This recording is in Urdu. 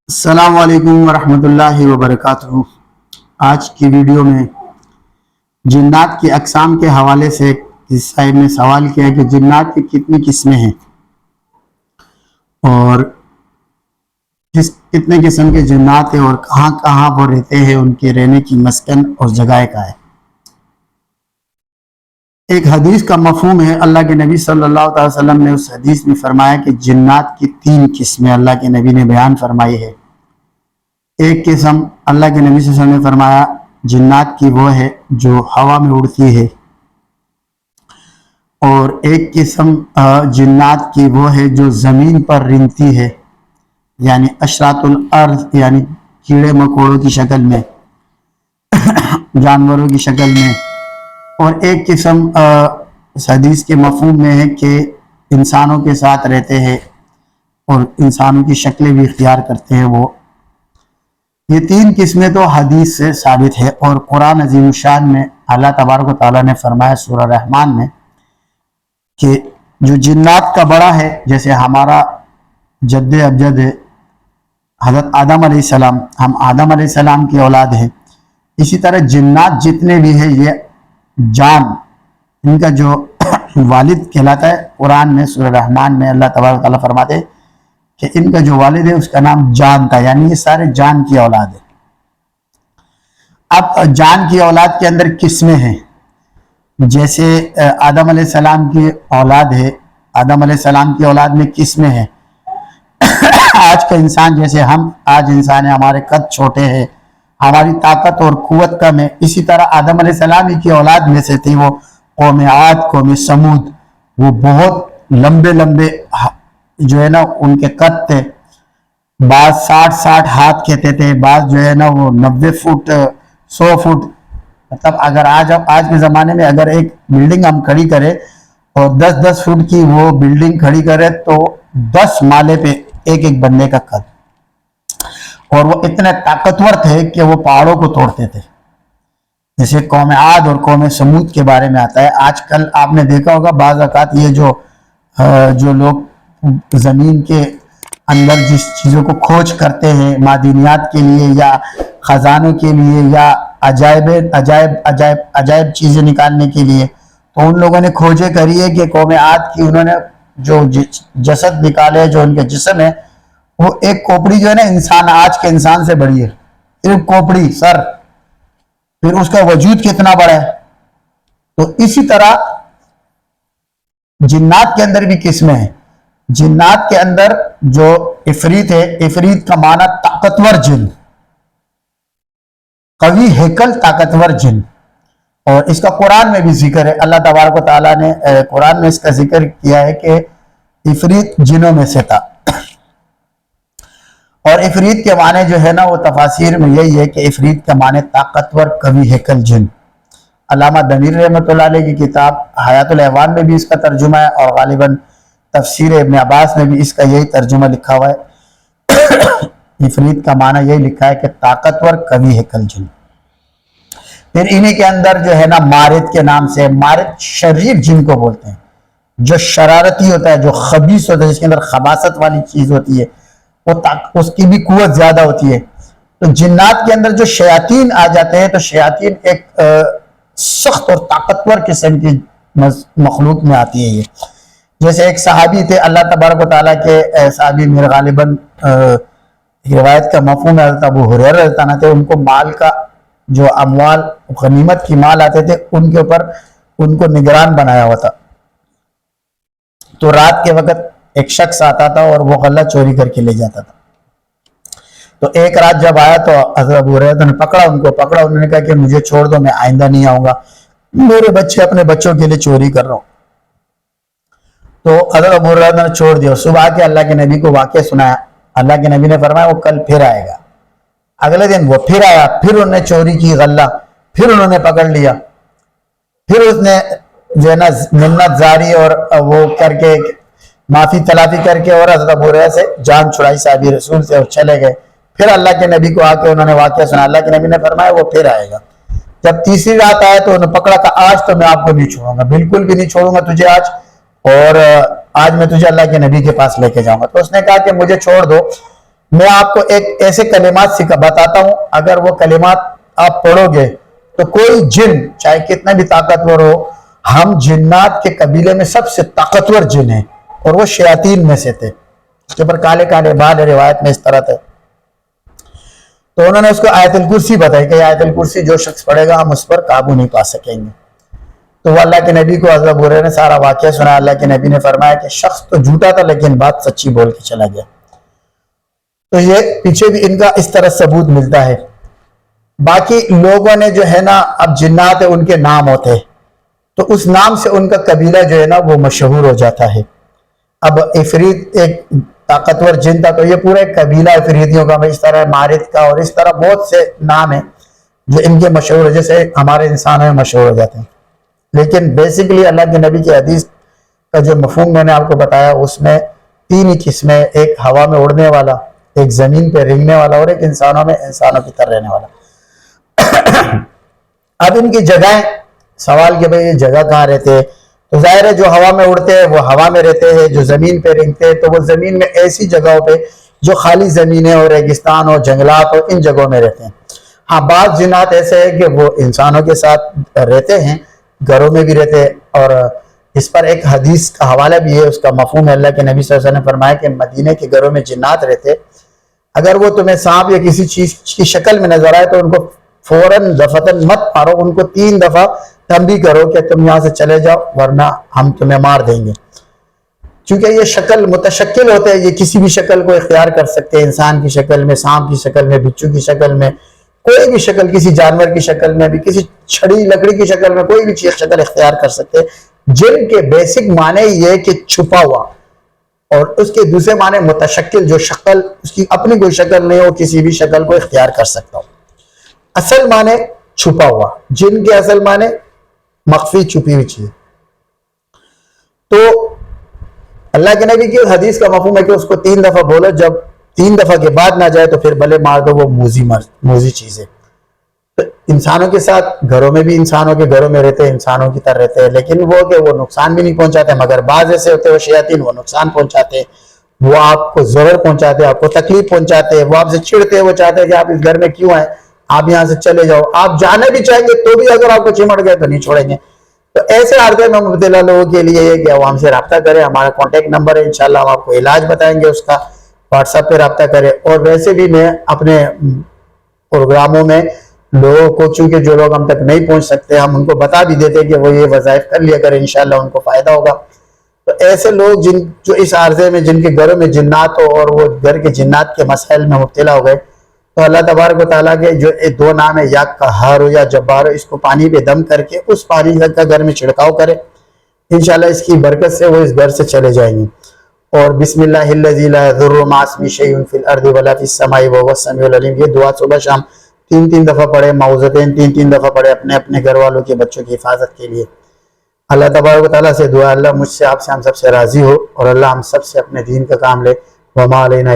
السلام علیکم ورحمۃ اللہ وبرکاتہ۔ آج کی ویڈیو میں جنات کی اقسام کے حوالے سے اس صاحب نے سوال کیا کہ جنات کی کتنی قسمیں ہیں اور کتنے قسم کے جنات ہیں اور کہاں کہاں وہ رہتے ہیں، ان کے رہنے کی مسکن اور جگہ کا ہے۔ ایک حدیث کا مفہوم ہے، اللہ کے نبی صلی اللہ علیہ وسلم نے اس حدیث میں فرمایا کہ جنات کی 3 قسمیں اللہ کے نبی نے بیان فرمائی ہے۔ ایک قسم اللہ کے نبی صلی اللہ علیہ وسلم نے فرمایا جنات کی وہ ہے جو ہوا میں اڑتی ہے، اور ایک قسم جنات کی وہ ہے جو زمین پر رینگتی ہے، یعنی اشراط الارض، یعنی کیڑے مکوڑوں کی شکل میں، جانوروں کی شکل میں۔ اور ایک قسم اس حدیث کے مفہوم میں ہے کہ انسانوں کے ساتھ رہتے ہیں اور انسانوں کی شکلیں بھی اختیار کرتے ہیں وہ۔ یہ 3 قسمیں تو حدیث سے ثابت ہے، اور قرآن عظیم الشان میں اللہ تبارک و تعالیٰ نے فرمایا سورہ رحمان میں کہ جو جنات کا بڑا ہے، جیسے ہمارا جد ابجد ہے حضرت آدم علیہ السلام، ہم آدم علیہ السلام کی اولاد ہیں، اسی طرح جنات جتنے بھی ہیں یہ جان، ان کا جو والد کہلاتا ہے۔ قرآن میں سورہ رحمان میں اللہ تبارک و تعالیٰ فرماتے ہیں کہ ان کا جو والد ہے اس کا نام جان تھا، یعنی یہ سارے جان کی اولاد ہے۔ اب جان کی اولاد کے اندر قسمیں ہیں، جیسے آدم علیہ السلام کی اولاد ہے، آدم علیہ السلام کی اولاد میں قسمیں ہیں۔ آج کا انسان جیسے ہم آج انسان ہیں، ہمارے قد چھوٹے ہیں، ہماری طاقت اور قوت کم ہے، اسی طرح آدم علیہ السلام کی اولاد میں سے تھی وہ قوم عاد، قوم سمود، وہ بہت لمبے لمبے جو ہے نا ان کے قد تھے، بعض 60 ہاتھ کہتے تھے، بعض جو ہے نا وہ 90 فٹ 100 فٹ، مطلب اگر آج کے زمانے میں اگر ایک بلڈنگ ہم کھڑی کریں اور 10 فٹ کی وہ بلڈنگ کھڑی کرے تو 10 مالے پہ ایک بندے کا قد، اور وہ اتنے طاقتور تھے کہ وہ پہاڑوں کو توڑتے تھے، جیسے قوم عاد اور قوم سمود کے بارے میں آتا ہے۔ آج کل آپ نے دیکھا ہوگا بعض اوقات یہ جو لوگ زمین کے اندر جس چیزوں کو کھوج کرتے ہیں معدنیات کے لیے یا خزانوں کے لیے یا عجائب چیزیں نکالنے کے لیے، تو ان لوگوں نے کھوجیں کری ہے کہ قوم عاد کی انہوں نے جو جسد نکالے، جو ان کے جسم ہے، وہ ایک کھوپڑی جو ہے نا انسان آج کے انسان سے بڑی ہے، ایک کھوپڑی سر، پھر اس کا وجود کتنا بڑا ہے۔ تو اسی طرح جنات کے اندر بھی قسمیں ہیں۔ جنات کے اندر جو عفریت ہے، عفریت کا معنی طاقتور جن، قوی ہیکل طاقتور جن، اور اس کا قرآن میں بھی ذکر ہے۔ اللہ تبارک و تعالیٰ نے قرآن میں اس کا ذکر کیا ہے کہ عفریت جنوں میں سے تھا، اور عفریت کے معنی جو ہے نا وہ تفاسیر میں یہی ہے کہ عفریت کا معنی طاقتور قوی ہیکل جن۔ علامہ دمیر رحمۃ اللہ علیہ کی کتاب حیات الحیوان میں بھی اس کا ترجمہ ہے، اور غالباً تفسیر ابن عباس میں بھی اس کا یہی ترجمہ لکھا ہوا ہے۔ عفریت کا معنی یہی لکھا ہے کہ طاقتور قوی ہیکل جن۔ پھر انہی کے اندر جو ہے نا مارد کے نام سے، مارد شریر جن کو بولتے ہیں، جو شرارتی ہوتا ہے، جو خبیث ہوتا ہے، جس کے اندر خباثت والی چیز ہوتی ہے، اس کی بھی قوت زیادہ ہوتی ہے۔ تو جنات کے اندر جو شیاطین آ جاتے ہیں، تو شیاطین ایک سخت اور طاقتور قسم کی مخلوق میں آتی ہے۔ یہ جیسے ایک صحابی تھے اللہ تبارک و تعالیٰ کے، صحابی میرے غالباً روایت کا مفہوم ہے حضرت ابو ہریرہ رضی اللہ عنہ تھے، ان کو مال کا جو اموال غنیمت کی مال آتے تھے ان کے اوپر ان کو نگران بنایا ہوا تھا۔ تو رات کے وقت ایک شخص آتا تھا اور وہ غلہ چوری کر کے لے جاتا تھا۔ تو ایک رات جب آیا تو حضرت ابو ہریرہ نے پکڑا، انہوں نے کہا کہ مجھے چھوڑ دو، میں آئندہ نہیں آؤں گا، میرے بچے اپنے بچوں کے لیے چوری کر رہا ہوں۔ تو حضرت ابو ہریرہ نے چھوڑ دیا۔ صبح آ کے اللہ کے نبی کو واقعہ سنایا، اللہ کے نبی نے فرمایا وہ کل پھر آئے گا۔ اگلے دن وہ پھر آیا، پھر انہوں نے چوری کی غلہ، پھر انہوں نے پکڑ لیا، پھر اس نے جو ہے نا منت زاری اور وہ کر کے معافی تلافی کر کے اور حضرت ابو ہریرہ سے جان چھڑائی صحابی رسول سے، اور چلے گئے۔ پھر اللہ کے نبی کو آ کے انہوں نے واقعہ سنا، اللہ کے نبی نے فرمایا وہ پھر آئے گا۔ جب تیسری رات آیا تو انہوں نے پکڑا کہ آج تو میں آپ کو نہیں چھوڑوں گا، بالکل بھی نہیں چھوڑوں گا تجھے آج، اور آج میں تجھے اللہ کے نبی کے پاس لے کے جاؤں گا۔ تو اس نے کہا کہ مجھے چھوڑ دو، میں آپ کو ایک ایسے کلمات بتاتا ہوں، اگر وہ کلمات آپ پڑھو گے تو کوئی جن چاہے کتنا بھی طاقتور ہو، ہم جنات کے قبیلے میں سب سے طاقتور جن ہیں اور وہ شیاطین میں سے تھے، اس کے اوپر کالے کالے بال، روایت میں اس طرح تھے. تو انہوں نے اس کو آیت الکرسی بتائی کہ آیت الکرسی جو شخص پڑھے گا ہم اس پر قابو نہیں پا سکیں گے. تو وہ اللہ کے نبی کو حضرت ابو ہریرہ نے سارا واقعہ سنا. اللہ کے نبی نے فرمایا کہ شخص تو جھوٹا تھا لیکن بات سچی بول کے چلا گیا. تو یہ پیچھے بھی ان کا اس طرح ثبوت ملتا ہے. باقی لوگوں نے جو ہے نا، اب جنات ان کے نام ہوتے ہیں تو اس نام سے ان کا قبیلہ جو ہے نا وہ مشہور ہو جاتا ہے. اب عفریت ایک طاقتور جن تھا تو یہ پورا ایک قبیلہ عفریتیوں کا، اس طرح مارد کا، اور اس طرح بہت سے نام ہیں جو ان کے مشہور ہو، جیسے ہمارے انسانوں میں مشہور ہو جاتے ہیں. لیکن بیسیکلی اللہ کے نبی کی حدیث کا جو مفہوم میں نے آپ کو بتایا، اس میں 3 ہی قسمیں، ایک ہوا میں اڑنے والا، ایک زمین پہ رینگنے والا، اور ایک انسانوں میں انسانوں کی طرح رہنے والا. اب ان کی جگہیں، سوال کہ بھئی یہ جگہ کہاں رہتے ہیں، تو ظاہر ہے جو ہوا میں اڑتے ہیں وہ ہوا میں رہتے ہیں، جو زمین پہ رینگتے ہیں تو وہ زمین میں ایسی جگہوں پہ جو خالی زمینیں ہو، ریگستان ہو، جنگلات ہو، ان جگہوں میں رہتے ہیں. ہاں بعض جنات ایسے ہیں کہ وہ انسانوں کے ساتھ رہتے ہیں، گھروں میں بھی رہتے ہیں، اور اس پر ایک حدیث کا حوالہ بھی ہے. اس کا مفہوم ہے، اللہ کے نبی صلی اللہ علیہ وسلم نے فرمایا کہ مدینے کے گھروں میں جنات رہتے، اگر وہ تمہیں سانپ یا کسی چیز کی شکل میں نظر آئے تو ان کو فوراً دفتن مت مارو، ان کو 3 دفعہ تنبیہ کرو کہ تم یہاں سے چلے جاؤ ورنہ ہم تمہیں مار دیں گے. چونکہ یہ شکل متشکل ہوتے ہیں، یہ کسی بھی شکل کو اختیار کر سکتے ہیں، انسان کی شکل میں، سانپ کی شکل میں، بچھو کی شکل میں، کوئی بھی شکل، کسی جانور کی شکل میں بھی، کسی چھڑی لکڑی کی شکل میں، کوئی بھی چیز شکل اختیار کر سکتے ہیں. جن کے بیسک معنی یہ کہ چھپا ہوا، اور اس کے دوسرے معنی متشکل، جو شکل اس کی اپنی کوئی شکل نہیں ہو، کسی بھی شکل کو اختیار کر سکتا ہو. اصل معنی چھپا ہوا، جن کے اصل معنی مخفی، چھپی ہوئی چیز. تو اللہ کے نبی کی حدیث کا مفہوم ہے کہ اس کو 3 دفعہ بولو، جب 3 دفعہ کے بعد نہ جائے تو پھر بھلے مار دو، وہ موذی چیز ہے. تو انسانوں کے ساتھ گھروں میں بھی، انسانوں کے گھروں میں رہتے ہیں، انسانوں کی طرح رہتے ہیں، لیکن وہ کہ وہ نقصان بھی نہیں پہنچاتے. مگر بعض ایسے ہوتے ہیں وہ شیاطین، وہ نقصان پہنچاتے ہیں، وہ آپ کو ضرر پہنچاتے ہیں، آپ کو تکلیف پہنچاتے ہیں، وہ آپ سے چڑھتے ہیں، وہ چاہتے ہیں کہ آپ اس گھر میں کیوں آئے، آپ یہاں سے چلے جاؤ. آپ جانا بھی چاہیں گے تو بھی اگر آپ کو چمٹ گئے تو نہیں چھوڑیں گے. تو ایسے عارضے میں مبتلا لوگوں کے لیے یہ کہ وہ ہم سے رابطہ کریں. ہمارا کانٹیکٹ نمبر ہے، انشاءاللہ ہم آپ کو علاج بتائیں گے اس کا. واٹس ایپ پہ رابطہ کریں. اور ویسے بھی میں اپنے پروگراموں میں لوگوں کو، چونکہ جو لوگ ہم تک نہیں پہنچ سکتے، ہم ان کو بتا بھی دیتے کہ وہ یہ وظائف کر لیا کریں، انشاءاللہ ان کو فائدہ ہوگا. تو ایسے لوگ جو اس عارضے میں، جن کے گھروں میں جنات ہو اور وہ گھر کے جنات کے مسائل میں مبتلا ہو گئے، تو اللہ تبارک و تعالیٰ کے جو 2 نام ہے، یا قہار ہو یا جبار ہو، اس کو پانی پہ دم کر کے اس پانی کا گھر میں چھڑکاؤ کرے، انشاءاللہ اس کی برکت سے وہ اس گھر سے چلے جائیں گے. اور بسم اللہ الذی لا یضر مع اسمہ شیء فی الارض ولا فی السماء وهو السمیع العلیم، یہ دعا صبح شام 3 دفعہ پڑھے. معوذتین 3 دفعہ پڑھے اپنے اپنے گھر والوں کے، بچوں کی حفاظت کے لیے. اللہ تبارک و تعالیٰ سے دعا، اللہ مجھ سے، آپ سے، ہم سب سے راضی ہو، اور اللہ ہم سب سے اپنے دین کا کام لے. وما علینا